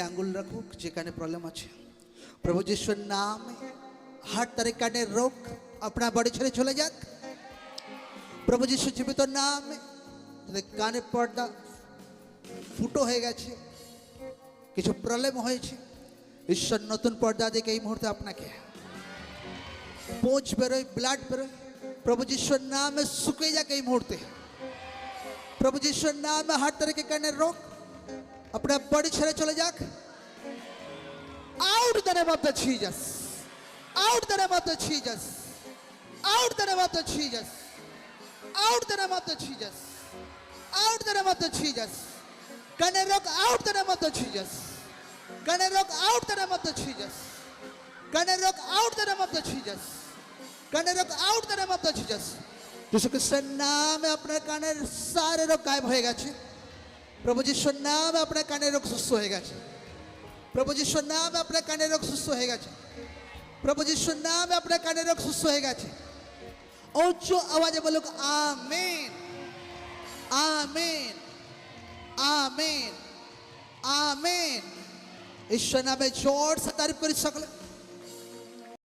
আঙ্গুল রাখুক যেখানে প্রবলেম আছে। প্রভু যিশুর নামে হার্ট তারে কানের রোগ আপনার বাড়ি ছেড়ে চলে যাক। প্রভু যিশু জীবিত নামে কানের পর্দা ফুটো হয়ে গেছে, কিছু প্রবলেম হয়েছে, ঈশ্বর নতুন পর্দা দিকে এই মুহূর্তে আপনাকে পোঁচ বেরোয়, ব্লাড বেরোয়, প্রভু যিশুর নামে শুকিয়ে যাক এই মুহূর্তে। প্রভু যিশুর নামে হার্ট তারে কানের রোগ আপনার বাড়ি ছেড়ে চলে যাক। Out the name of the Jesus. Out the name of the Jesus. Out the name of the Jesus. Out the name of the Jesus. Out the name of the Jesus. Kanerok out the name of the Jesus. Kanerok out the name of the Jesus. Kanerok out the name of the Jesus. Kanerok out the name of the Jesus. যিশু খ্রিস্টের নামে আপনার কানের সারে রোগ গায়েব হয়ে গেছে। প্রভু যিশুর নামে আপনার কানের রোগ সুস্থ হয়ে গেছে। প্রভু যিশুর নামে আপনার কানের রোগ সুস্থ হয়ে গেছে। প্রভু যিশুর নামে আপনার কানের রোগ সুস্থ হয়ে গেছে। উচ্চ আওয়াজে বলুক আমেন, আমেন, আমেন, আমেন। ঈশ্বর নামে জোর সে তারিফ করি সকলে।